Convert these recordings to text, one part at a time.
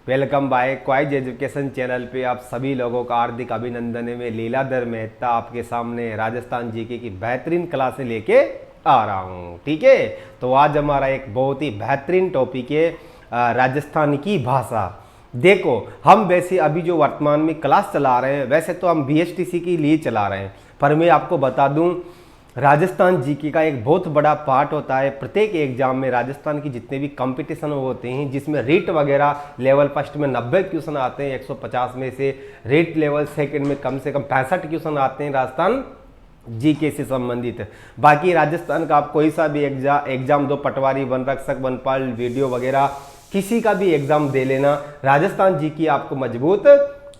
Welcome bye क्वाइज education channel पे आप सभी लोगों का हार्दिक अभिनंदन है। मैं लीलाधर मेहता आपके सामने राजस्थान जीके की बेहतरीन क्लासें लेके आ रहा हूँ। ठीक है, तो आज हमारा एक बहुत ही बेहतरीन टॉपिक है राजस्थान की भाषा। देखो, हम वैसे अभी जो वर्तमान में क्लास चला रहे हैं, वैसे तो हम बीएसटीसी के लिए चला रहे हैं, पर मैं आपको बता दूं राजस्थान जीके का एक बहुत बड़ा पार्ट होता है। प्रत्येक एग्जाम में राजस्थान की जितने भी कंपटीशन होते हैं, जिसमें रेट वगैरह लेवल फर्स्ट में 90 क्वेश्चन आते हैं 150 में से, रेट लेवल सेकंड में कम से कम 65 क्वेश्चन आते हैं राजस्थान जीके से संबंधित। बाकी राजस्थान का आप कोई सा भी एग्जाम दो, पटवारी, वन रक्षक, वनपाल, वीडियो वगैरह किसी का भी एग्जाम दे लेना, राजस्थान जीके आपको मजबूत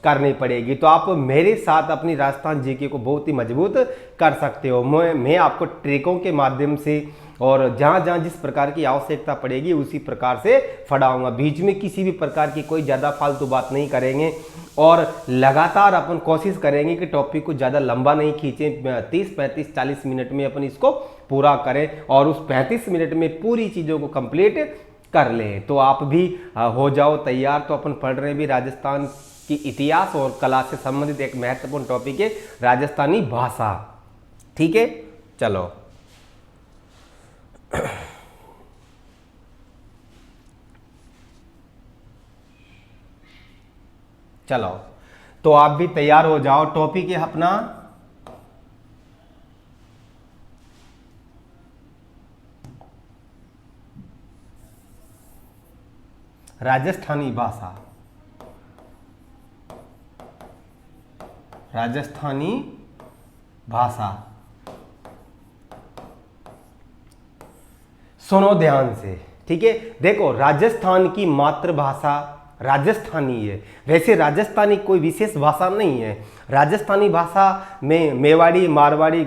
करनी पड़ेगी। तो आप मेरे साथ अपनी राजस्थान जीके को बहुत ही मजबूत कर सकते हो। मैं आपको ट्रिकों के माध्यम से और जहाँ जहाँ जिस प्रकार की आवश्यकता पड़ेगी उसी प्रकार से पढ़ाऊंगा। बीच में किसी भी प्रकार की कोई ज़्यादा फालतू बात नहीं करेंगे और लगातार अपन कोशिश करेंगे कि टॉपिक को ज़्यादा लंबा नहीं खींचें। 30, 35, 40 मिनट में अपन इसको पूरा करें और उस 35 मिनट में पूरी चीज़ों को कंप्लीट कर लें। तो आप भी हो जाओ तैयार। तो अपन पढ़ रहे भी राजस्थान की इतिहास और कला से संबंधित एक महत्वपूर्ण टॉपिक है राजस्थानी भाषा। ठीक है, चलो चलो तो आप भी तैयार हो जाओ। टॉपिक है अपना राजस्थानी भाषा। राजस्थानी भाषा सुनो ध्यान से। ठीक है, देखो, राजस्थान की मातृभाषा राजस्थानी है। वैसे राजस्थानी कोई विशेष भाषा नहीं है। राजस्थानी भाषा में मेवाड़ी, मारवाड़ी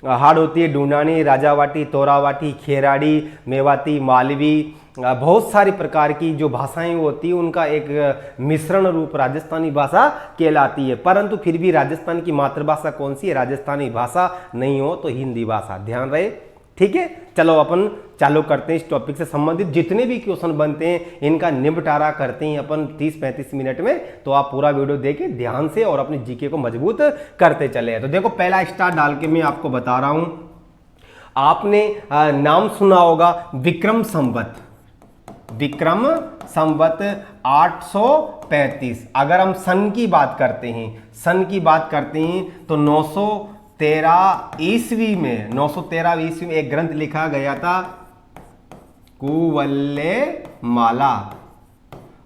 हाड़ होती है, ढूंढानी, राजावाटी, तोरावाटी, खेराड़ी, मेवाती, मालवी, बहुत सारी प्रकार की जो भाषाएं होती है उनका एक मिश्रण रूप राजस्थानी भाषा कहलाती है। परंतु फिर भी राजस्थान की मातृभाषा कौन सी है? राजस्थानी भाषा नहीं हो तो हिंदी भाषा, ध्यान रहे। ठीक है, चलो अपन चालू करते हैं। इस टॉपिक से संबंधित जितने भी क्वेश्चन बनते हैं इनका निपटारा करते हैं अपन 30-35 मिनट में। तो आप पूरा वीडियो देखें ध्यान से और अपनी जीके को मजबूत करते चले। तो देखो, पहला स्टार डाल के मैं आपको बता रहा हूं। आपने नाम सुना होगा विक्रम संवत। विक्रम संवत 835। अगर हम सन की बात करते हैं तो 913 ईस्वी में 913 ईस्वी में एक ग्रंथ लिखा गया था, कुवल्यमाला।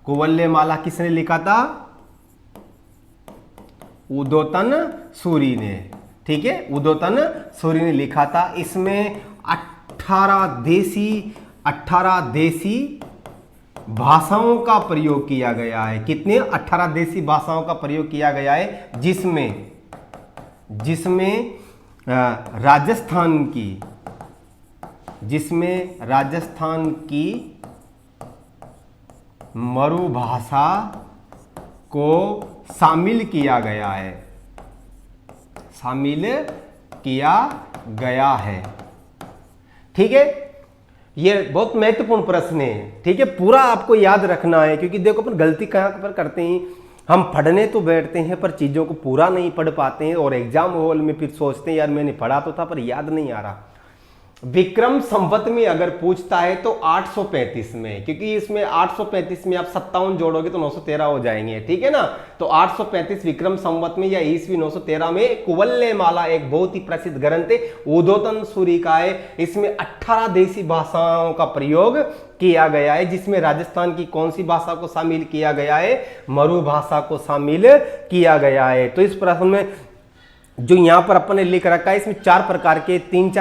कुवल्यमाला किसने लिखा था? उदोतन सूरी ने। ठीक है, उदोतन सूरी ने लिखा था। इसमें 18 देशी भाषाओं का प्रयोग किया गया है। कितने? 18 देशी भाषाओं का प्रयोग किया गया है, जिसमें राजस्थान की मरुभाषा को शामिल किया गया है। ठीक है, ये बहुत महत्वपूर्ण प्रश्न है। ठीक है, पूरा आपको याद रखना है, क्योंकि देखो अपन गलती कहाँ पर करते हैं। हम पढ़ने तो बैठते हैं पर चीज़ों को पूरा नहीं पढ़ पाते हैं और एग्जाम हॉल में फिर सोचते हैं यार मैंने पढ़ा तो था पर याद नहीं आ रहा। विक्रम संवत में अगर पूछता है तो 835 में, क्योंकि इसमें 835 में आप 57 जोड़ोगे तो 913 हो जाएंगे। ठीक है ना, तो 835 विक्रम संवत में या ईस्वी 913 में कुवल्यमाला एक बहुत ही प्रसिद्ध ग्रंथ है, उदोतन सूरी का है। इसमें 18 देशी भाषाओं का प्रयोग किया गया है, जिसमें राजस्थान की कौन सी भाषा को शामिल किया गया है? मरु भाषा को शामिल किया गया है। तो इस प्रश्न में जो यहां पर अपन ने लिख रखा है, इसमें 3-4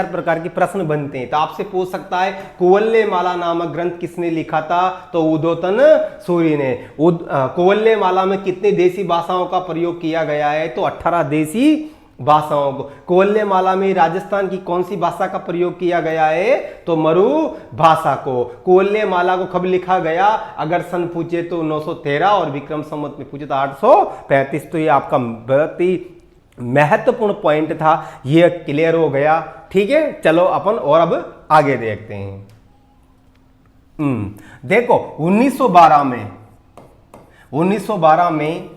प्रकार के प्रश्न बनते हैं। तो आपसे पूछ सकता है कुवल्यमाला नामक ग्रंथ किसने लिखा था? तो उदोतन सूरी ने। कुवल्यमाला में कितनी देशी भाषाओं का प्रयोग किया गया है? तो 18 देशी भाषाओं को। कुवल्यमाला में राजस्थान की कौन सी भाषा का प्रयोग किया गया है? तो मरु भाषा को। कुवल्यमाला को कब लिखा गया? अगर सन पूछे तो 913 और विक्रम संवत में पूछे तो 835। तो ये आपका बहुत ही महत्वपूर्ण पॉइंट था, ये क्लियर हो गया। ठीक है, चलो अपन और अब आगे देखते हैं। देखो 1912 में 1912 में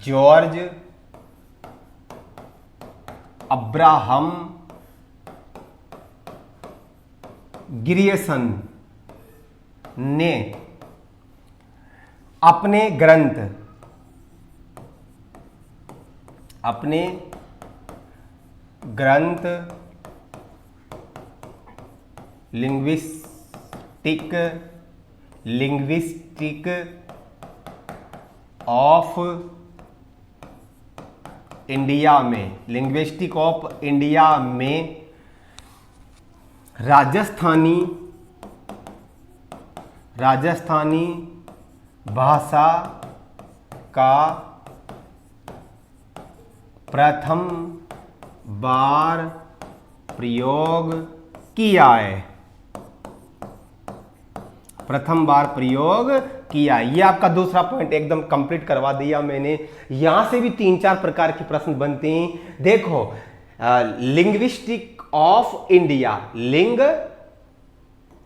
जॉर्ज अब्राहम ग्रियर्सन ने अपने ग्रंथ लिंग्विस्टिक ऑफ इंडिया में राजस्थानी भाषा का प्रथम बार प्रयोग किया है। ये आपका दूसरा पॉइंट एकदम कंप्लीट करवा दिया मैंने। यहां से भी 3-4 प्रकार के प्रश्न बनते हैं। देखो, linguistic of India,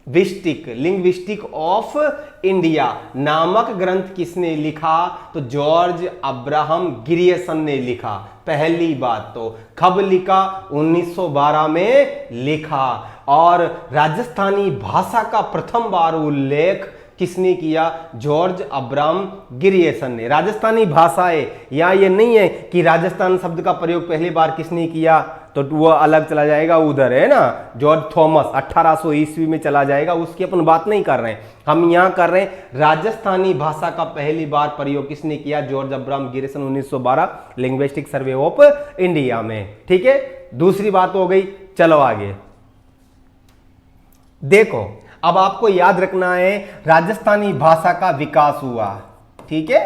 linguistic of India नामक ग्रंथ किसने लिखा? तो जॉर्ज अब्राहम ग्रियर्सन ने लिखा। पहली बात तो कब लिखा? 1912 में लिखा। और राजस्थानी भाषा का प्रथम बार उल्लेख किसने किया? जॉर्ज अब्राहम ग्रियर्सन ने। राजस्थानी भाषाएं, या ये नहीं है कि राजस्थान शब्द का प्रयोग पहली बार किसने किया, तो वो अलग चला जाएगा, उधर है ना जॉर्ज थॉमस 1800 ईस्वी में चला जाएगा, उसकी अपन बात नहीं कर रहे हैं। हम यहां कर रहे हैं राजस्थानी भाषा का पहली बार प्रयोग किसने किया? George Abraham Grierson 1912 linguistic survey of India में। ठीक है, दूसरी बात हो गई। चलो आगे देखो, अब आपको याद रखना है राजस्थानी भाषा का विकास हुआ। ठीक है,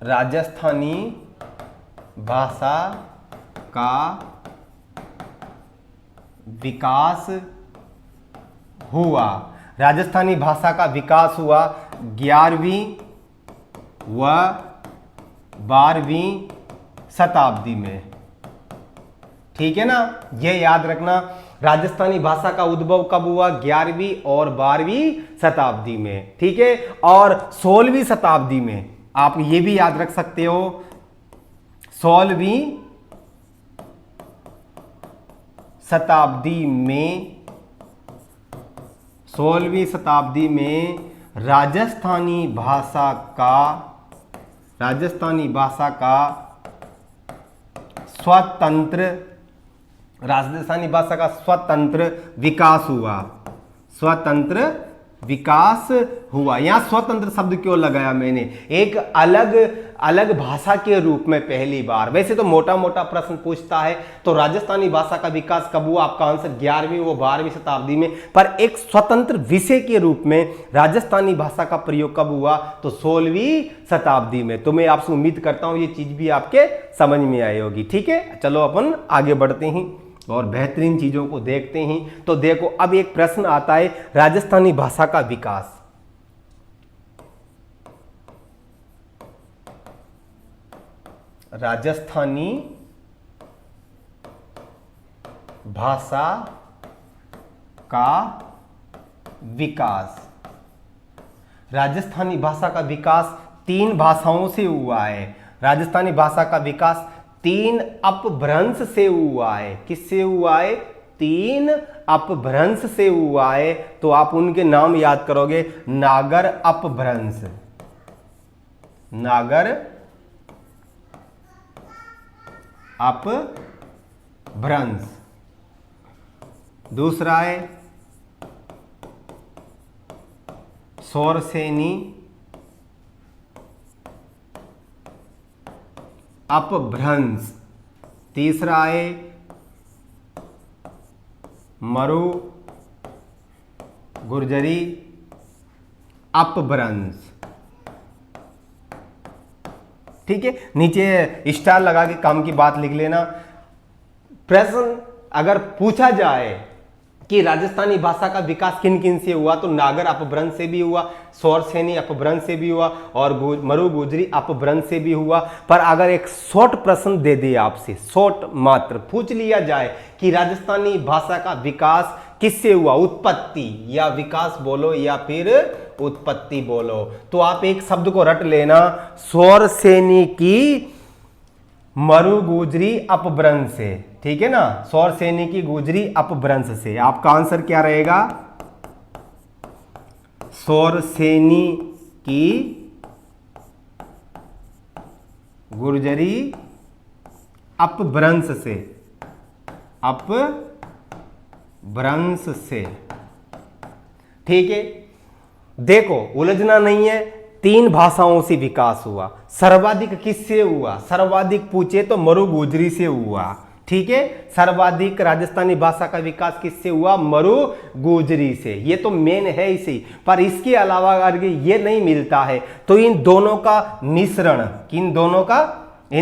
राजस्थानी भाषा का विकास हुआ। राजस्थानी भाषा का विकास हुआ 11वीं व 12वीं शताब्दी में। ठीक है ना, यह याद रखना। राजस्थानी भाषा का उद्भव कब हुआ? 11वीं और 12वीं शताब्दी में। ठीक है, और 16वीं शताब्दी में आप ये भी याद रख सकते हो, 16वीं शताब्दी में राजस्थानी भाषा का स्वतंत्र विकास हुआ। यहां स्वतंत्र शब्द क्यों लगाया मैंने? एक अलग भाषा के रूप में पहली बार। वैसे तो मोटा मोटा प्रश्न पूछता है तो राजस्थानी भाषा का विकास कब हुआ? आपका आंसर 11वीं व 12वीं शताब्दी में। पर एक स्वतंत्र विषय के रूप में राजस्थानी भाषा का प्रयोग कब हुआ? तो 16वीं शताब्दी में। तो मैं आपसे उम्मीद करता हूं ये चीज भी आपके समझ में आई होगी। ठीक है, चलो अपन आगे बढ़ते हैं और बेहतरीन चीजों को देखते हैं। तो देखो, अब एक प्रश्न आता है, राजस्थानी भाषा का विकास। राजस्थानी भाषा का विकास। राजस्थानी भाषा का विकास 3 भाषाओं से हुआ है। राजस्थानी भाषा का विकास 3 अपभ्रंश से हुआ है। किससे हुआ है? 3 अपभ्रंश से हुआ है। तो आप उनके नाम याद करोगे। नागर अपभ्रंश, दूसरा है सौरसेनी अपभ्रंश, तीसरा है मरु गुर्जरी अपभ्रंश। ठीक है, नीचे स्टार लगा के काम की बात लिख लेना। प्रश्न अगर पूछा जाए कि राजस्थानी भाषा का विकास किन किन से हुआ, तो नागर अपभ्रंश से भी हुआ, सौरसेनी अपभ्रंश से भी हुआ और मरु गुजरी अपभ्रंश से भी हुआ। पर अगर एक शॉर्ट प्रश्न दे दे आपसे, शॉर्ट मात्र पूछ लिया जाए कि राजस्थानी भाषा का विकास किससे हुआ? उत्पत्ति या विकास बोलो या फिर उत्पत्ति बोलो। तो आप एक शब्द को रट लेना, सौरसेनी की मरु गुजरी अपभ्रंश से, ठीक है ना, सौरसेनी की गुजरी अपभ्रंश से। आपका आंसर क्या रहेगा? सौरसेनी की गुर्जरी अपभ्रंश से, अपभ्रंश से, ठीक है। देखो उलझना नहीं है, 3 भाषाओं से विकास हुआ। सर्वाधिक किससे हुआ? सर्वाधिक पूछे तो मरु गुजरी से हुआ, ठीक है। सर्वाधिक राजस्थानी भाषा का विकास किससे हुआ? मरु गुजरी से। ये तो मेन है इसी, पर इसके अलावा अगर ये नहीं मिलता है तो इन दोनों का मिश्रण, इन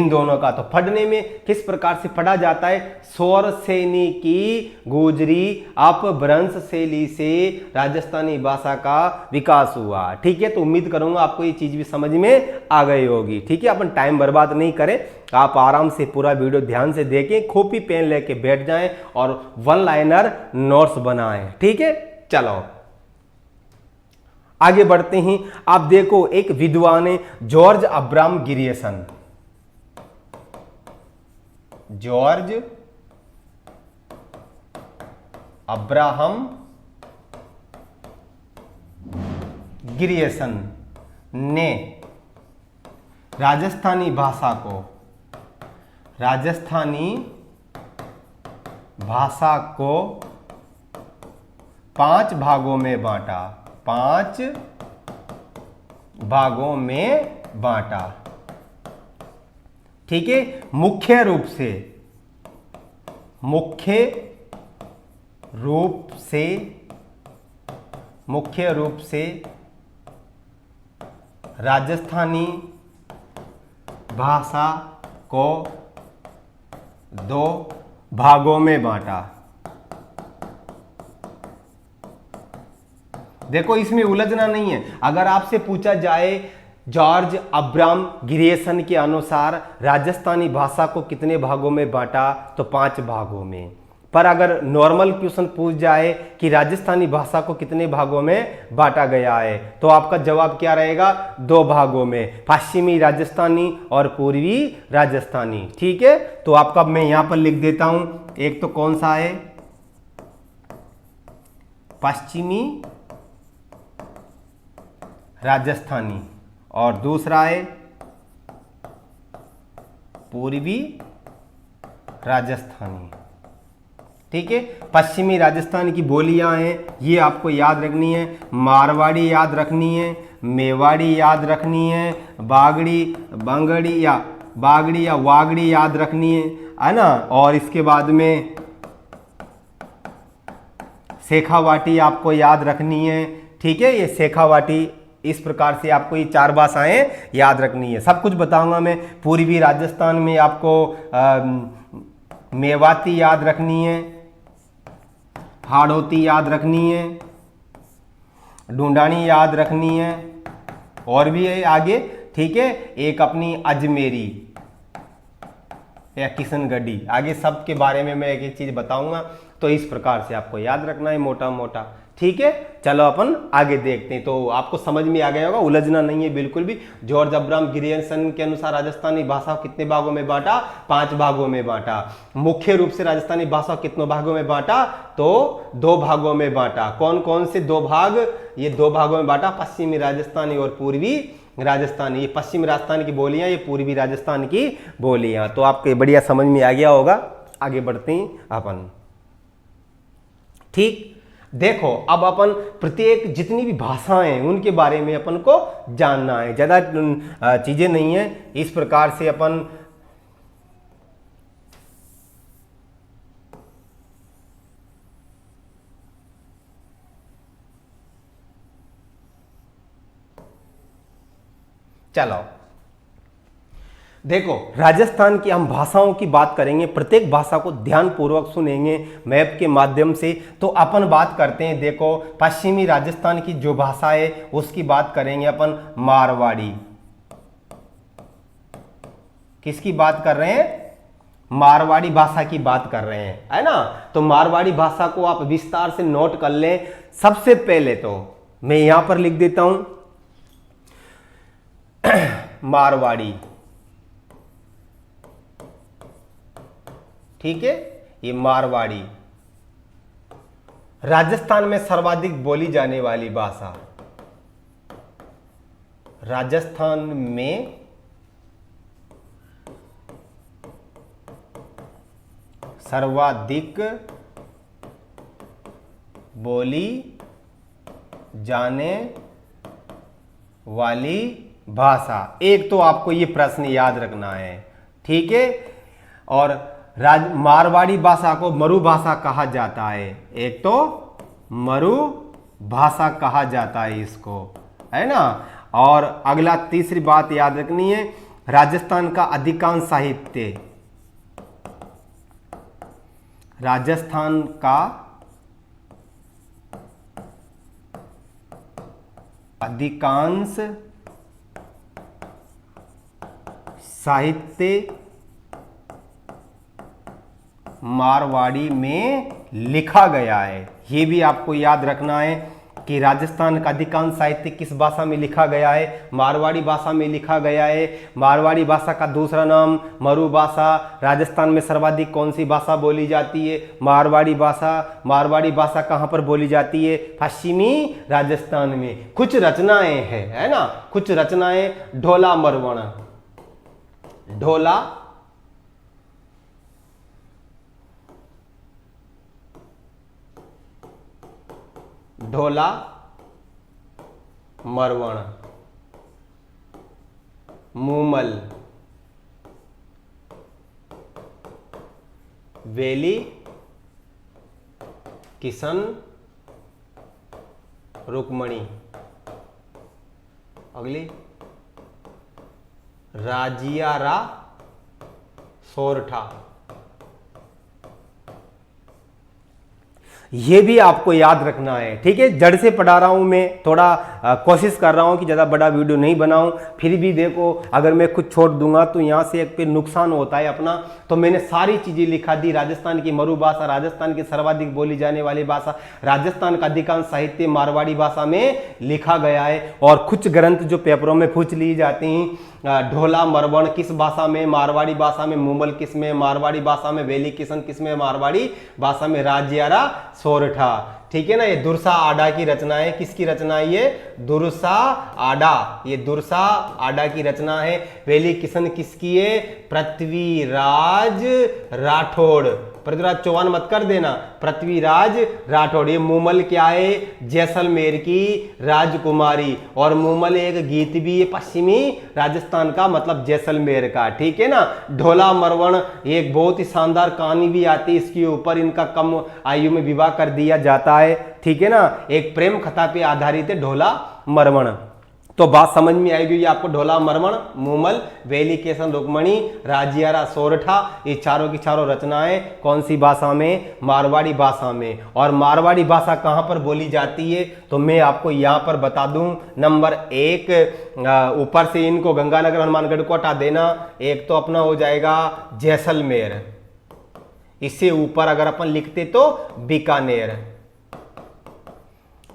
दोनों का तो पढ़ने में किस प्रकार से पढ़ा जाता है? सौरसेनी की गुजरी अपभ्रंश शैली से राजस्थानी भाषा का विकास हुआ, ठीक है। तो उम्मीद करूंगा आपको ये चीज भी समझ में आ गई होगी, ठीक है। अपन टाइम बर्बाद नहीं करें, आप आराम से पूरा वीडियो ध्यान से देखें, कॉपी पेन लेके बैठ जाएं और 1 लाइनर नोट्स बनाएं, ठीक है। चलो आगे बढ़ते हैं। आप देखो एक विद्वान है जॉर्ज अब्राहम गिरियसन, जॉर्ज अब्राहम गिरियसन ने राजस्थानी भाषा को 5 भागों में बांटा, 5 भागों में बांटा, ठीक है। मुख्य रूप से राजस्थानी भाषा को 2 भागों में बांटा। देखो इसमें उलझना नहीं है। अगर आपसे पूछा जाए जॉर्ज अब्राहम गिरियसन के अनुसार राजस्थानी भाषा को कितने भागों में बांटा, तो 5 भागों में। पर अगर नॉर्मल क्वेश्चन पूछ जाए कि राजस्थानी भाषा को कितने भागों में बांटा गया है, तो आपका जवाब क्या रहेगा? 2 भागों में, पश्चिमी राजस्थानी और पूर्वी राजस्थानी, ठीक है। तो आपका मैं यहां पर लिख देता हूं, एक तो कौन सा है? पश्चिमी राजस्थानी और दूसरा है पूर्वी राजस्थानी, ठीक है। पश्चिमी राजस्थान की बोलियां हैं, ये आपको याद रखनी है। मारवाड़ी याद रखनी है, मेवाड़ी याद रखनी है, बागड़ी या वागड़ी याद रखनी है ना। और इसके बाद में शेखावाटी आपको याद रखनी है, ठीक है। ये शेखावाटी, इस प्रकार से आपको ये 4 भाषाएं याद रखनी है। सब कुछ बताऊंगा मैं। पूर्वी राजस्थान में आपको मेवाती याद रखनी है, हाड़ौती याद रखनी है, ढूंढानी याद रखनी है, और भी है आगे, ठीक है। एक अपनी अजमेरी या किशनगढ़ी, आगे सब के बारे में मैं एक एक चीज बताऊंगा। तो इस प्रकार से आपको याद रखना है मोटा मोटा, ठीक है। चलो अपन आगे देखते हैं। तो आपको समझ में आ गया होगा, उलझना नहीं है बिल्कुल भी। जॉर्ज अब्राहम गिरियसन के अनुसार राजस्थानी भाषा को कितने भागों में बांटा? 5 भागों में बांटा। मुख्य रूप से राजस्थानी भाषा को कितने भागों में बांटा? तो 2 भागों में बांटा। कौन कौन से 2 भाग? ये 2 भागों में बांटा, पश्चिमी राजस्थानी और पूर्वी राजस्थानी। ये पश्चिमी राजस्थान की बोलियां, ये पूर्वी राजस्थान की बोलियां। तो आपको बढ़िया समझ में आ गया होगा। आगे बढ़ते हैं अपन, ठीक। देखो अब अपन प्रत्येक जितनी भी भाषाएं हैं उनके बारे में अपन को जानना है। ज्यादा चीजें नहीं है, इस प्रकार से अपन चलो देखो, राजस्थान की हम भाषाओं की बात करेंगे। प्रत्येक भाषा को ध्यानपूर्वक सुनेंगे मैप के माध्यम से। तो अपन बात करते हैं, देखो पश्चिमी राजस्थान की जो भाषा है उसकी बात करेंगे अपन, मारवाड़ी। किसकी बात कर रहे हैं? मारवाड़ी भाषा की बात कर रहे हैं, है ना। तो मारवाड़ी भाषा को आप विस्तार से नोट कर लें। सबसे पहले तो मैं यहां पर लिख देता हूं मारवाड़ी, ठीक है, ये मारवाड़ी राजस्थान में सर्वाधिक बोली जाने वाली भाषा, राजस्थान में सर्वाधिक बोली जाने वाली भाषा। एक तो आपको ये प्रश्न याद रखना है, ठीक है। और मारवाड़ी भाषा को मरु भाषा कहा जाता है। एक तो मरु भाषा कहा जाता है इसको, है ना। और अगला तीसरी बात याद रखनी है, राजस्थान का अधिकांश साहित्य, राजस्थान का अधिकांश साहित्य मारवाड़ी में लिखा गया है। यह भी आपको याद रखना है कि राजस्थान का अधिकांश साहित्य किस भाषा में लिखा गया है, मारवाड़ी भाषा में लिखा गया है। मारवाड़ी भाषा का दूसरा नाम मरु भाषा। राजस्थान में सर्वाधिक कौन सी भाषा बोली जाती है, मारवाड़ी भाषा। मारवाड़ी भाषा कहाँ पर बोली जाती है, पश्चिमी राजस्थान में। कुछ रचनाएं हैं, है ना, कुछ रचनाएं ढोला मरवण, ढोला ढोला मरवण, मूमल, वेली किशन रुक्मणी। अगली राजियारा सोरठा। ये भी आपको याद रखना है, ठीक है। जड़ से पढ़ा रहा हूं मैं, थोड़ा कोशिश कर रहा हूं कि ज़्यादा बड़ा वीडियो नहीं बनाऊं। फिर भी देखो, अगर मैं कुछ छोड़ दूंगा तो यहाँ से एक पे नुकसान होता है अपना। तो मैंने सारी चीज़ें लिखा दी। राजस्थान की मरु भाषा, राजस्थान की सर्वाधिक बोली जाने वाली भाषा, राजस्थान का अधिकांश साहित्य मारवाड़ी भाषा में लिखा गया है। और कुछ ग्रंथ जो पेपरों में पूछ ली जाती हैं, ढोला मरवण किस भाषा में, मारवाड़ी भाषा में। मूमल किस में, मारवाड़ी भाषा में। वेली किशन किस में, मारवाड़ी भाषा में। राजियारा सोरठा, ठीक है ना। ये दुरसा आडा की रचना है। किसकी रचना है ये, दुरसा आडा, ये दुरसा आडा की रचना है। वेली किशन किसकी है, पृथ्वीराज राठौड़। पृथ्वीराज चौहान मत कर देना, पृथ्वीराज राठौड़। ये मूमल क्या है, जैसलमेर की राजकुमारी। और मूमल एक गीत भी है पश्चिमी राजस्थान का, मतलब जैसलमेर का, ठीक है ना। ढोला मरवण एक बहुत ही शानदार कहानी भी आती है इसके ऊपर। इनका कम आयु में विवाह कर दिया जाता है, ठीक है ना। एक प्रेम कथा पे आधारित है ढोला मरवण। तो बात समझ में आएगी ये आपको। ढोला मरवण, मूमल, वेली किशन रुक्मणी, राजियारा सोरठा, ये चारों की चारों रचनाएं कौन सी भाषा में, मारवाड़ी भाषा में। और मारवाड़ी भाषा कहाँ पर बोली जाती है, तो मैं आपको यहाँ पर बता दूं। नंबर 1, ऊपर से इनको गंगानगर हनुमानगढ़ को हटा देना। एक तो अपना हो जाएगा जैसलमेर, इससे ऊपर अगर अपन लिखते तो बीकानेर,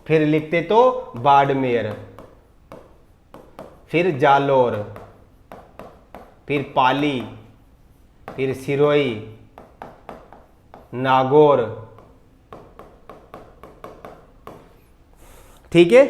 फिर लिखते तो बाड़मेर, फिर जालोर, फिर पाली, फिर सिरोही, नागौर, ठीक है।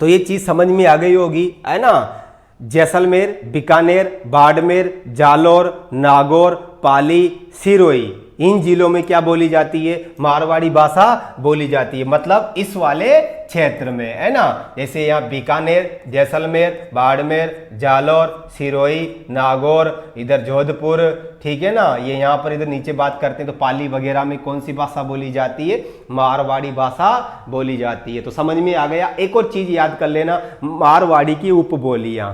तो ये चीज समझ में आ गई होगी, है ना। जैसलमेर, बीकानेर, बाड़मेर, जालोर, नागौर, पाली, सिरोही, इन जिलों में क्या बोली जाती है, मारवाड़ी भाषा बोली जाती है। मतलब इस वाले क्षेत्र में, है ना। जैसे यहाँ बीकानेर, जैसलमेर, बाड़मेर, जालोर, सिरोही, नागौर, इधर जोधपुर, ठीक है ना। ये यहाँ पर इधर नीचे बात करते हैं तो पाली वगैरह में कौन सी भाषा बोली जाती है, मारवाड़ी भाषा बोली जाती है। तो समझ में आ गया। एक और चीज याद कर लेना, मारवाड़ी की उपबोलियां।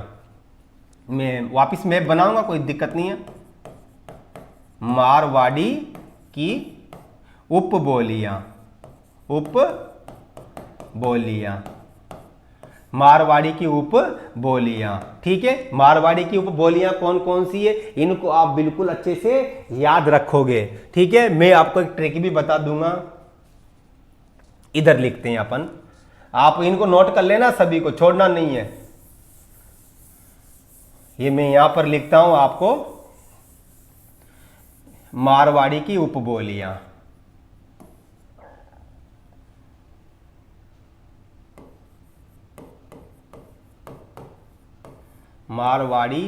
मैं वापिस मैप बनाऊंगा, कोई दिक्कत नहीं है। मारवाड़ी की उपबोलियां, उपबोलियां। मारवाड़ी की उपबोलियां। ठीक है, मारवाड़ी की उपबोलियां कौन कौन सी है, इनको आप बिल्कुल अच्छे से याद रखोगे। ठीक है, मैं आपको एक ट्रिक भी बता दूंगा, इधर लिखते हैं अपन, आप इनको नोट कर लेना, सभी को छोड़ना नहीं है। ये मैं यहां पर लिखता हूं आपको, मारवाड़ी की उपबोलियां। मारवाड़ी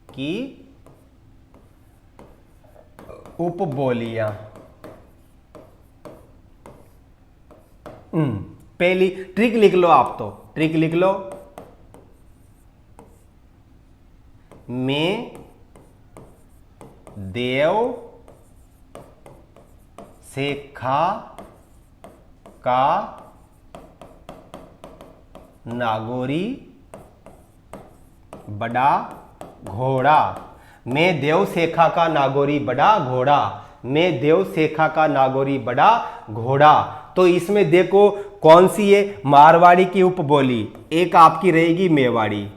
की उपबोलियां। पहली ट्रिक लिख लो आप, तो ट्रिक लिख लो, मैं देव सेखा का नागोरी बड़ा घोड़ा। मैं देव सेखा का नागोरी बड़ा घोड़ा। मैं देव सेखा का नागोरी बड़ा घोड़ा। तो इसमें देखो कौन सी है, मारवाड़ी की उपबोली। एक आपकी रहेगी मेवाड़ी,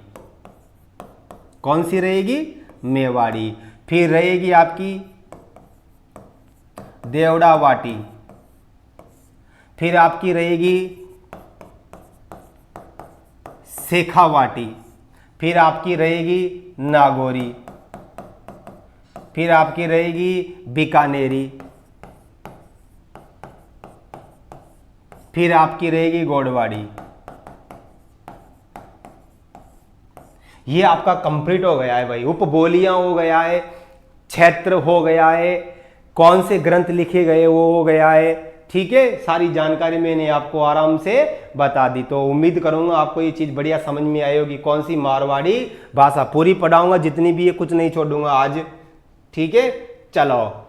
कौन सी रहेगी, मेवाड़ी। फिर रहेगी आपकी देवड़ा वाटी। फिर आपकी रहेगी शेखावाटी। फिर आपकी रहेगी नागौरी। फिर आपकी रहेगी बीकानेरी। फिर आपकी रहेगी गोडवाड़ी। ये आपका कंप्लीट हो गया है भाई, उपबोलियां हो गया है, क्षेत्र हो गया है, कौन से ग्रंथ लिखे गए वो हो गया है। ठीक है, सारी जानकारी मैंने आपको आराम से बता दी। तो उम्मीद करूंगा आपको ये चीज बढ़िया समझ में आई होगी। कौन सी, मारवाड़ी भाषा पूरी पढ़ाऊंगा, जितनी भी है, कुछ नहीं छोड़ूंगा आज। ठीक है, चलो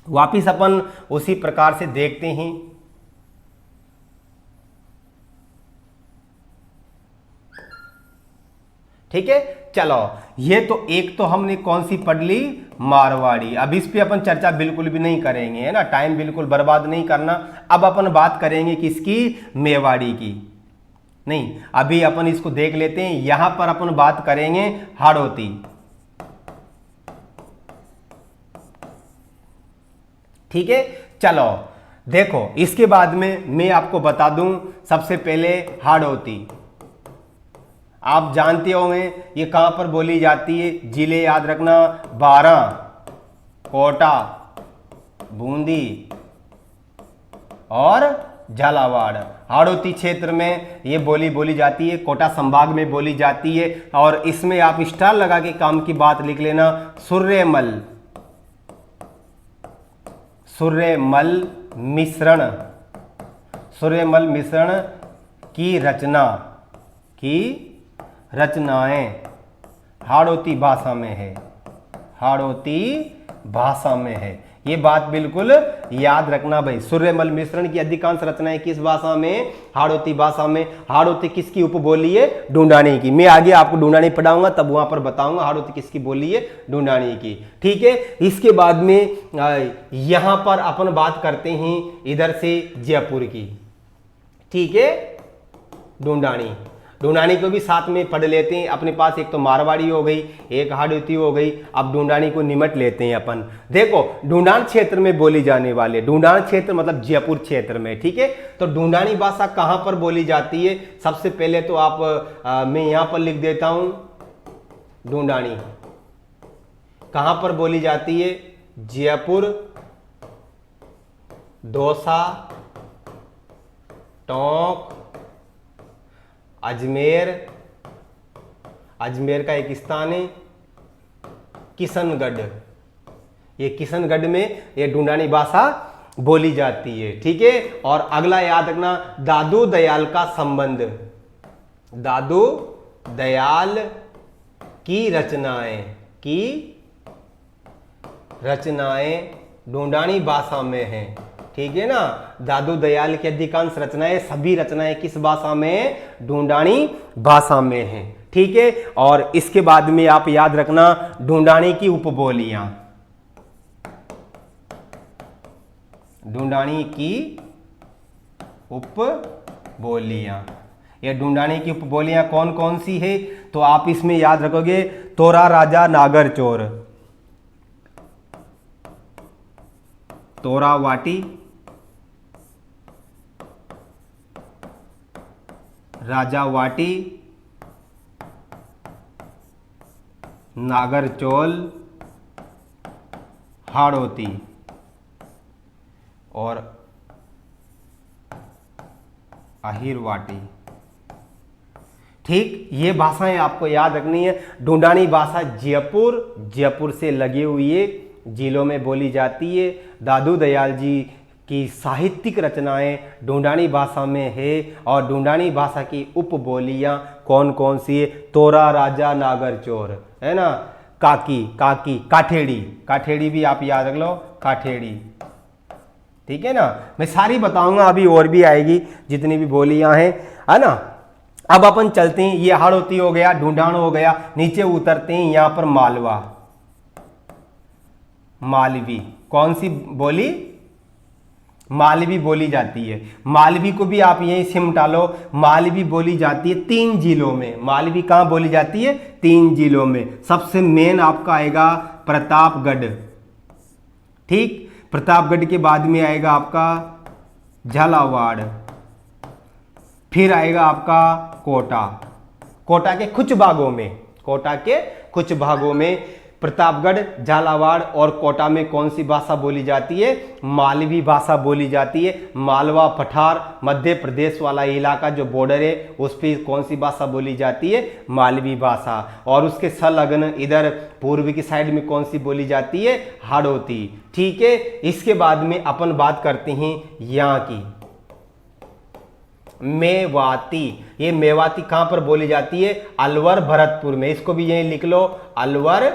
वापिस अपन उसी प्रकार से देखते हैं। ठीक है, चलो ये तो एक तो हमने कौन सी पढ़ ली, मारवाड़ी। अब इस पे अपन चर्चा बिल्कुल भी नहीं करेंगे, है ना, टाइम बिल्कुल बर्बाद नहीं करना। अब अपन बात करेंगे किसकी, मेवाड़ी की। नहीं, अभी अपन इसको देख लेते हैं। यहां पर अपन बात करेंगे हाड़ौती। ठीक है, चलो देखो, इसके बाद में मैं आपको बता दूं, सबसे पहले हाड़ौती। आप जानते होंगे ये कहां पर बोली जाती है, जिले याद रखना, 12, कोटा, बूंदी और झालावाड़। हाड़ौती क्षेत्र में ये बोली जाती है, कोटा संभाग में बोली जाती है। और इसमें आप स्टार लगा के काम की बात लिख लेना, सूर्यमल, सूर्यमल मिश्रण, सूर्यमल मिश्रण की रचनाएं हाड़ौती भाषा में है, हाड़ौती भाषा में है। ये बात बिल्कुल याद रखना भाई। सूर्यमल मिश्रण की अधिकांश रचनाएं किस भाषा में, हाड़ौती भाषा में। हाड़ौती किसकी उपबोली है, ढूंढानी की। मैं आगे आपको ढूंढानी पढ़ाऊंगा, तब वहां पर बताऊंगा हाड़ौती किसकी बोली है, ढूंढानी की। ठीक है, इसके बाद में यहां पर अपन बात करते हैं इधर से जयपुर की। ठीक है, ढूंढानी को भी साथ में पढ़ लेते हैं। अपने पास एक तो मारवाड़ी हो गई, एक हाड़ौती हो गई, अब ढूंढानी को निमट लेते हैं अपन। देखो, ढूंढान क्षेत्र में बोली जाने वाले, ढूंढान क्षेत्र मतलब जयपुर क्षेत्र में। ठीक है, तो ढूंढानी भाषा कहां पर बोली जाती है, सबसे पहले तो आप मैं यहां पर लिख देता हूं, ढूंढानी कहां पर बोली जाती है, जयपुर, दौसा, टोंक, अजमेर, अजमेर का एक स्थान है किशनगढ़। ये किशनगढ़ में ये ढूंढानी भाषा बोली जाती है। ठीक है, और अगला याद रखना, दादू दयाल का संबंध, दादू दयाल की रचनाएं ढूंढानी भाषा में हैं। ठीक है ना, दादू दयाल की अधिकांश रचनाएं, सभी रचनाएं किस भाषा में, ढूंढानी भाषा में हैं। ठीक है, और इसके बाद में आप याद रखना, ढूंढानी की उपबोलियां, ढूंढानी की उपबोलियां। बोलियां। ये ढूंढानी की उपबोलियां कौन कौन सी है, तो आप इसमें याद रखोगे तोरा राजा नागर चोर, तोरा वाटी, राजा वाटी, नागर चोल, हाड़ोती और अहिर वाटी। ठीक, ये भाषाएं आपको याद रखनी है। ढूंढानी भाषा जयपुर से लगे हुए जिलों में बोली जाती है। दादू दयाल जी की साहित्यिक रचनाएं ढूंढानी भाषा में है और ढूंढानी भाषा की उपबोलियां कौन कौन सी है, तोरा राजा नागर चोर, है ना, काकी, काठेड़ी भी आप याद रख लो, काठेड़ी। ठीक है ना, मैं सारी बताऊंगा, अभी और भी आएगी जितनी भी बोलियां हैं, है ना। अब अपन चलते हैं, ये हाड़ोती हो गया, ढूंढान हो गया, नीचे उतरते हैं, यहां पर मालवा, मालवी, कौन सी बोली, मालवी बोली जाती है। मालवी को भी आप यहीं सिमटा लो, मालवी बोली जाती है 3 जिलों में। मालवी कहां बोली जाती है, 3 जिलों में। सबसे मेन आपका आएगा प्रतापगढ़, ठीक, प्रतापगढ़ के बाद में आएगा आपका झालावाड़, फिर आएगा आपका कोटा के कुछ भागों में प्रतापगढ़, झालावाड़ और कोटा में कौन सी भाषा बोली जाती है, मालवी भाषा बोली जाती है। मालवा पठार मध्य प्रदेश वाला इलाका जो बॉर्डर है उस पर कौन सी भाषा बोली जाती है, मालवी भाषा। और उसके संलग्न इधर पूर्व की साइड में कौन सी बोली जाती है, हाड़ोती। ठीक है, इसके बाद में अपन बात करते हैं यहाँ की मेवाती। ये मेवाती कहां पर बोली जाती है, अलवर भरतपुर में। इसको भी यहीं लिख लो, अलवर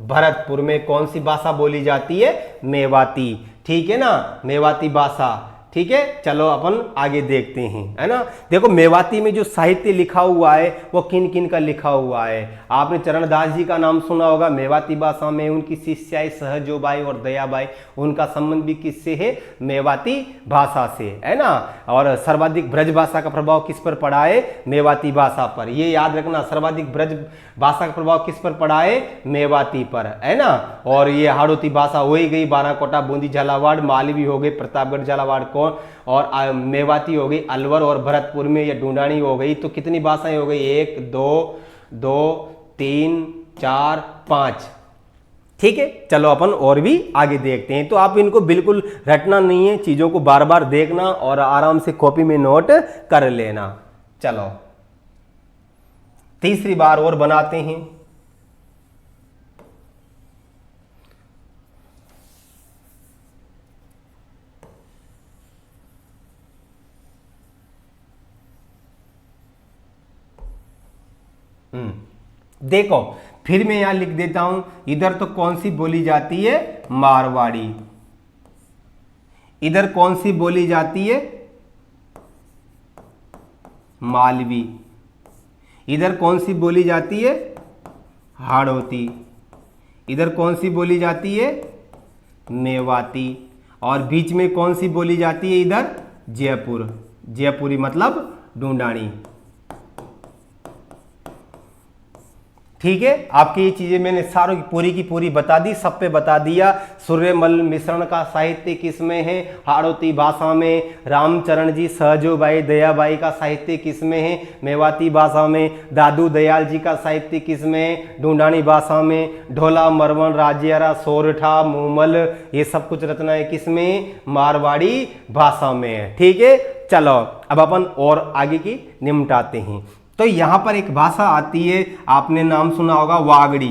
भरतपुर में कौन सी भाषा बोली जाती है, मेवाती। ठीक है ना, मेवाती भाषा। ठीक है, चलो अपन आगे देखते हैं, है ना। देखो मेवाती में जो साहित्य लिखा हुआ है वो किन किन का लिखा हुआ है। आपने चरणदास जी का नाम सुना होगा। मेवाती भाषा में उनकी शिष्याएं सहजोबाई और दयाबाई, उनका संबंध भी किससे है, मेवाती भाषा से, है ना। और सर्वाधिक ब्रज भाषा का प्रभाव किस पर पड़ा है, मेवाती भाषा पर। ये याद रखना, सर्वाधिक ब्रज भाषा का प्रभाव किस पर पड़ा है, मेवाती पर, है ना। और ये हाड़ोती भाषा हो ही गई, बाराकोटा, बूंदी, झालावाड़, मालवी हो गई, प्रतापगढ़, झालावाड़ कौन, और मेवाती हो गई अलवर और भरतपुर में। ये ढूंढानी हो गई। तो कितनी भाषाएं हो गई, 1 2 3 4 5। ठीक है, चलो अपन और भी आगे देखते हैं। तो आप इनको बिल्कुल रटना नहीं है, चीजों को बार बार देखना और आराम से कॉपी में नोट कर लेना। चलो तीसरी बार और बनाते हैं। देखो फिर मैं यहां लिख देता हूं, इधर तो कौन सी बोली जाती है, मारवाड़ी। इधर कौन सी बोली जाती है, मालवी। इधर कौन सी बोली जाती है, हाड़ोती। इधर कौन सी बोली जाती है, मेवाती। और बीच में कौन सी बोली जाती है, इधर जयपुरी मतलब ढूंढानी। ठीक है, आपकी ये चीजें मैंने सारों की पूरी बता दी, सब पे बता दिया। सूर्यमल मिश्रण का साहित्य किसमें है, हाड़ोती भाषा में। रामचरण जी, सहजोबाई, दयाबाई का साहित्य किसमें है, मेवाती भाषा में। दादू दयाल जी का साहित्य किसमें है, ढूंढानी भाषा में। ढोला, मरवन, राजियारा, सोरठा, मूमल, ये सब कुछ रचनाएं किसमें, मारवाड़ी भाषा में। ठीक है, चलो अब अपन और आगे की निपटाते हैं। तो यहां पर एक भाषा आती है, आपने नाम सुना होगा वागड़ी,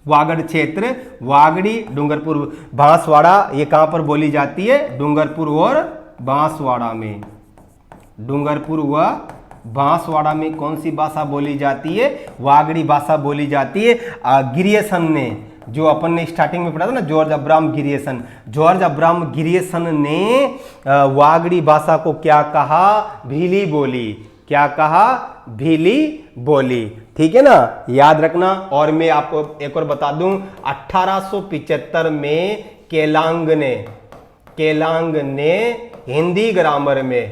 वागड़ क्षेत्र, वागड़ी, डूंगरपुर, बांसवाड़ा। ये कहां पर बोली जाती है, डूंगरपुर और बांसवाड़ा में। डूंगरपुर व बांसवाड़ा में कौन सी भाषा बोली जाती है, वागड़ी भाषा बोली जाती है। गिरियसन ने, जो अपन ने स्टार्टिंग में पढ़ा था ना, जॉर्ज अब्राहम गिरियसन ने वागड़ी भाषा को क्या कहा, भीली बोली। क्या कहा, भीली बोली। ठीक है ना, याद रखना। और मैं आपको एक और बता दूं, 1875 में केलांग ने हिंदी ग्रामर में,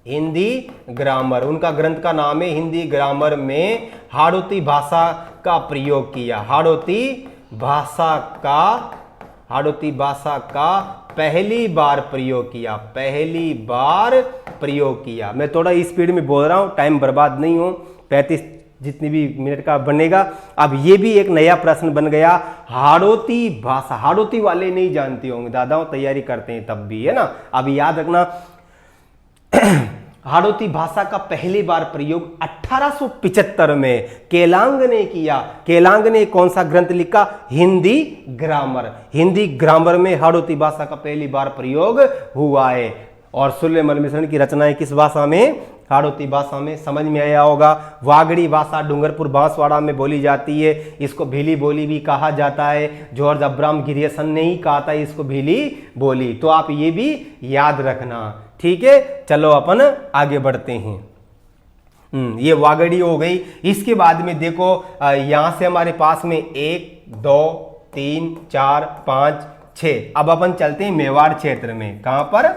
हिंदी ग्रामर, उनका ग्रंथ का नाम है हिंदी ग्रामर में हाड़ौती भाषा का प्रयोग किया। हाड़ौती भाषा का पहली बार प्रयोग किया, पहली बार प्रयोग किया। मैं थोड़ा स्पीड में बोल रहा हूं, टाइम बर्बाद नहीं हो, 35 जितनी भी मिनट का बनेगा। अब ये भी एक नया प्रश्न बन गया, हाड़ौती भाषा, हाड़ौती वाले नहीं जानते होंगे, दादाओं तैयारी करते हैं तब भी, है ना। अब याद रखना हाड़ौती भाषा का पहली बार प्रयोग 1875 में केलांग ने किया। केलांग ने कौन सा ग्रंथ लिखा? हिंदी ग्रामर। हिंदी ग्रामर में हाड़ौती भाषा का पहली बार प्रयोग हुआ है। और सुलेमान मिश्रण की रचनाएं किस भाषा में? हाड़ौती भाषा में। समझ में आया होगा। वागड़ी भाषा डूंगरपुर बांसवाड़ा में बोली जाती है, इसको भीली बोली भी कहा जाता है। जॉर्ज अब्राहम गिरियसन ने ही कहा था इसको भीली बोली, तो आप ये भी याद रखना, ठीक है। चलो अपन आगे बढ़ते हैं। ये वागड़ी हो गई। इसके बाद में देखो यहां से हमारे पास में 1 2 3 4 5 6। अब अपन चलते हैं मेवाड़ क्षेत्र में। कहां पर?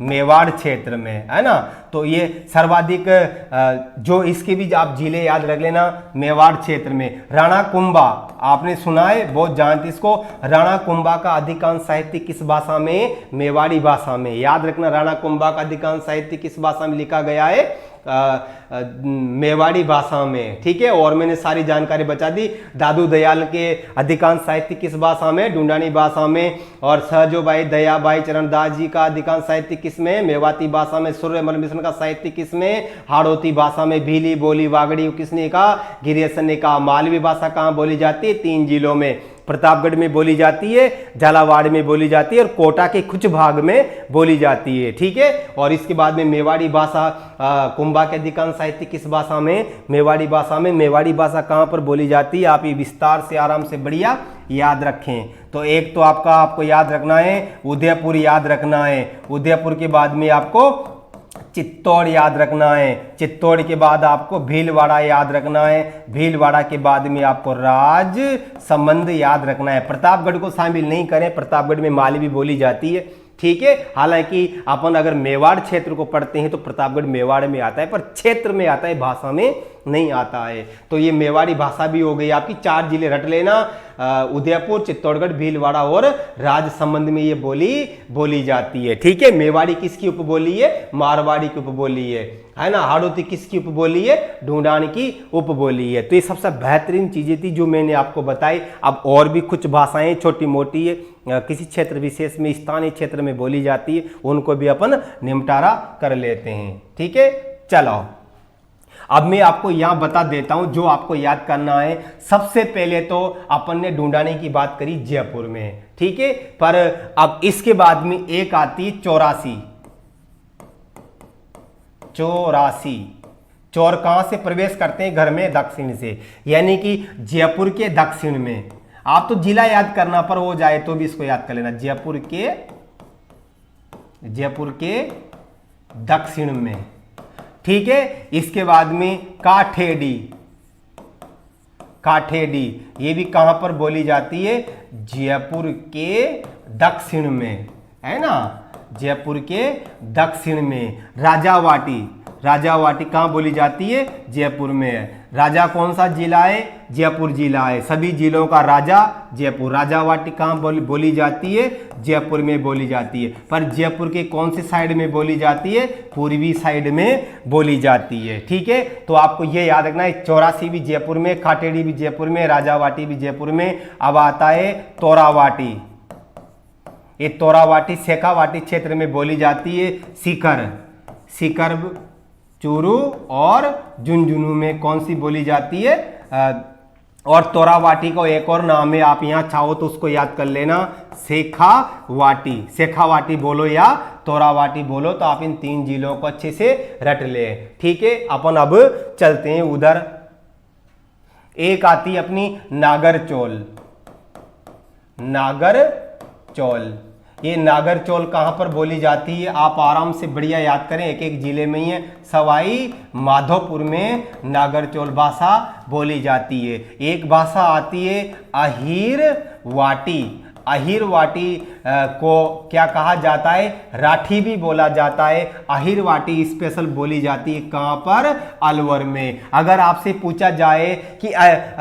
मेवाड़ क्षेत्र में, है ना। तो ये सर्वाधिक जो इसके भी आप जिले याद रख लेना। मेवाड़ क्षेत्र में राणा कुंभा आपने सुना है, बहुत जानते इसको। राणा कुंभा का अधिकांश साहित्य किस भाषा में? मेवाड़ी भाषा में। याद रखना, राणा कुंभा का अधिकांश साहित्य किस भाषा में लिखा गया है? मेवाड़ी भाषा में, ठीक है। और मैंने सारी जानकारी बता दी। दादू दयाल के अधिकांश साहित्य किस भाषा में? ढूंढानी भाषा में। और सहजोबाई दयाबाई चरणदास जी का अधिकांश साहित्य किस में? मेवाती भाषा में। सूर्यमल मिश्र का साहित्य किस में? हाड़ौती भाषा में। भीली बोली वागड़ी किसने कहा? गिरियसन ने कहा। मालवी भाषा कहाँ बोली जाती है? 3 जिलों में, प्रतापगढ़ में बोली जाती है, झालावाड़ में बोली जाती है और कोटा के कुछ भाग में बोली जाती है, ठीक है। और इसके बाद में मेवाड़ी भाषा, कुंभा के अधिकांश साहित्य किस भाषा में? मेवाड़ी भाषा में। मेवाड़ी भाषा कहाँ पर बोली जाती है? आप ये विस्तार से आराम से बढ़िया याद रखें। तो एक तो आपको याद रखना है, उदयपुर याद रखना है। उदयपुर के बाद में आपको चित्तौड़ याद रखना है। चित्तौड़ के बाद आपको भीलवाड़ा याद रखना है। भीलवाड़ा के बाद में आपको राजसमंद याद रखना है। प्रतापगढ़ को शामिल नहीं करें, प्रतापगढ़ में मालवी बोली जाती है, ठीक है। हालांकि अपन अगर मेवाड़ क्षेत्र को पढ़ते हैं तो प्रतापगढ़ मेवाड़ में आता है, पर क्षेत्र में आता है, भाषा में नहीं आता है। तो ये मेवाड़ी भाषा भी हो गई आपकी। 4 जिले रट लेना, उदयपुर, चित्तौड़गढ़, भीलवाड़ा और राजसमंद में ये बोली जाती है, ठीक है। मेवाड़ी किसकी उपबोली है? मारवाड़ी की उपबोली है ना। हाड़ौती किसकी उपबोली है? ढूंढानी की उपबोली है। तो ये सबसे बेहतरीन चीजें थी जो मैंने आपको बताई। अब और भी कुछ भाषाएं छोटी मोटी है, किसी क्षेत्र विशेष में, स्थानीय क्षेत्र में बोली जाती है, उनको भी अपन निपटारा कर लेते हैं, ठीक है। चलो अब मैं आपको यहां बता देता हूं जो आपको याद करना है। सबसे पहले तो अपन ने ढूंढाने की बात करी जयपुर में, ठीक है। पर अब इसके बाद में एक आती 84। चोर कहां से प्रवेश करते हैं? घर में दक्षिण से, यानी कि जयपुर के दक्षिण में। आप तो जिला याद करना, पर हो जाए तो भी इसको याद कर लेना। जयपुर के दक्षिण में, ठीक है। इसके बाद में काठेडी, ये भी कहां पर बोली जाती है? जयपुर के दक्षिण में, है ना। जयपुर के दक्षिण में। राजावाटी कहां बोली जाती है? जयपुर में। राजा कौन सा जिला है? जयपुर जिला है। सभी जिलों का राजा जयपुर। राजावाटी कहां बोली जाती है? जयपुर में बोली जाती है। पर जयपुर के कौन से साइड में बोली जाती है? पूर्वी साइड में बोली जाती है, ठीक है। तो आपको ये याद रखना है, 84 भी जयपुर में, काटेड़ी भी जयपुर में, राजावाटी भी जयपुर में। अब आता है तोरावाटी। ये तोरावाटी शेखावाटी क्षेत्र में बोली जाती है। सीकर, चूरू और झुंझुनू में कौन सी बोली जाती है? और तोरावाटी को एक और नाम है, आप यहां चाहो तो उसको याद कर लेना, शेखावाटी बोलो या तोरावाटी बोलो, तो आप इन 3 जिलों को अच्छे से रट ले, ठीक है। अपन अब चलते हैं उधर। एक आती अपनी नागरचौल। ये नागरचौल कहां पर बोली जाती है? आप आराम से बढ़िया याद करें, एक एक जिले में ही है। सवाई माधोपुर में नागरचौल भाषा बोली जाती है। एक भाषा आती है अहीरवाटी। अहिरवाटी को क्या कहा जाता है, राठी भी बोला जाता है। अहिरवाटी स्पेशल बोली जाती है कहाँ पर, अलवर में। अगर आपसे पूछा जाए कि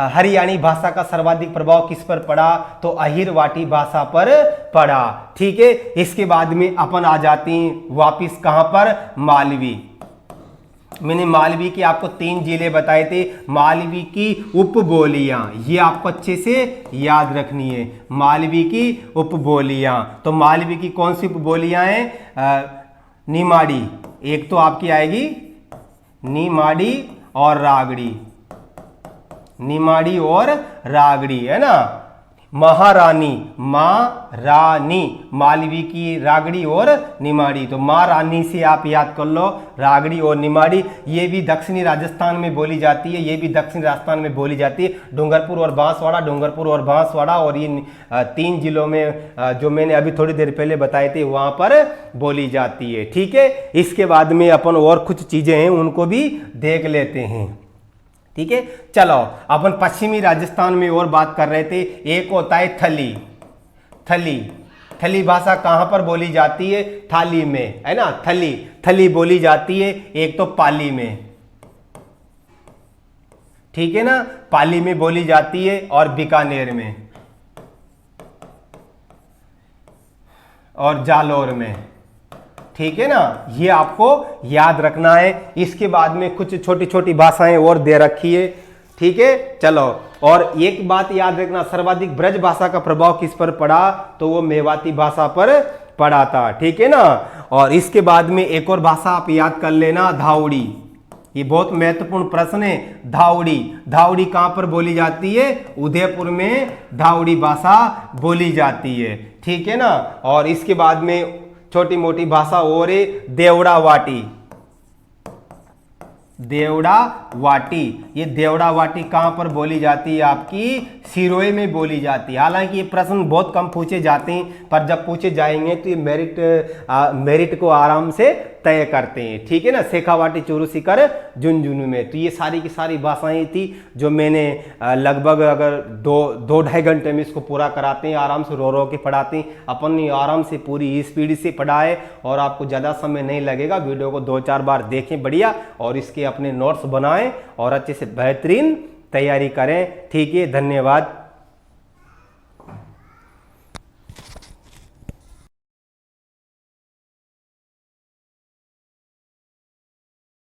हरियाणी भाषा का सर्वाधिक प्रभाव किस पर पड़ा, तो अहिरवाटी भाषा पर पड़ा। ठीक है, इसके बाद में अपन आ जाती हैं वापिस कहाँ पर, मालवी। मैंने मालवी की आपको 3 जिले बताए थे। मालवी की उपबोलियां, ये आपको अच्छे से याद रखनी है, मालवी की उपबोलियां। तो मालवी की कौन सी उपबोलियां हैं, निमाड़ी, एक तो आपकी आएगी निमाड़ी और रागड़ी, निमाड़ी और रागड़ी, है ना। महारानी, महारानी, मालवी की रागड़ी और निमाड़ी। तो महारानी से आप याद कर लो, रागड़ी और निमाड़ी। ये भी दक्षिणी राजस्थान में बोली जाती है, ये भी दक्षिणी राजस्थान में बोली जाती है। डूंगरपुर और बांसवाड़ा, डूंगरपुर और बांसवाड़ा, और ये 3 जिलों में जो मैंने अभी थोड़ी देर पहले बताए थे वहां पर बोली जाती है। ठीक है, इसके बाद में अपन और कुछ चीजें हैं उनको भी देख लेते हैं। ठीक है, चलो अपन पश्चिमी राजस्थान में और बात कर रहे थे। एक होता है थली, थली, थली भाषा कहां पर बोली जाती है, थाली में, है ना। थली, थली बोली जाती है एक तो पाली में, ठीक है ना, पाली में बोली जाती है, और बीकानेर में और जालोर में। ठीक है ना, ये आपको याद रखना है। इसके बाद में कुछ छोटी छोटी भाषाएं और दे रखी है। ठीक है, चलो, और एक बात याद रखना, सर्वाधिक ब्रज भाषा का प्रभाव किस पर पड़ा, तो वो मेवाती भाषा पर पड़ा था। ठीक है ना, और इसके बाद में एक और भाषा आप याद कर लेना, धावड़ी। ये बहुत महत्वपूर्ण प्रश्न है। धावड़ी, धावड़ी कहां पर बोली जाती है, उदयपुर में धावड़ी भाषा बोली जाती है। ठीक है ना, और इसके बाद में छोटी मोटी भाषा और है, देवड़ा वाटी, देवड़ा वाटी। ये देवड़ा वाटी कहां पर बोली जाती है, आपकी सिरोही में बोली जाती है। हालांकि ये प्रश्न बहुत कम पूछे जाते हैं, पर जब पूछे जाएंगे तो ये मेरिट को आराम से तय करते हैं। ठीक है ना, शेखावाटी, चूरू, सीकर, झुंझुनू में। तो ये सारी की सारी भाषाएं थी जो मैंने लगभग अगर 2-2.5 घंटे में इसको पूरा कराते हैं, आराम से रो रो के पढ़ाते हैं अपन, आराम से पूरी स्पीड से पढ़ाए, और आपको ज़्यादा समय नहीं लगेगा। वीडियो को 2-4 बार देखें बढ़िया, और इसके अपने नोट्स बनाएं और अच्छे से बेहतरीन तैयारी करें। ठीक है, धन्यवाद।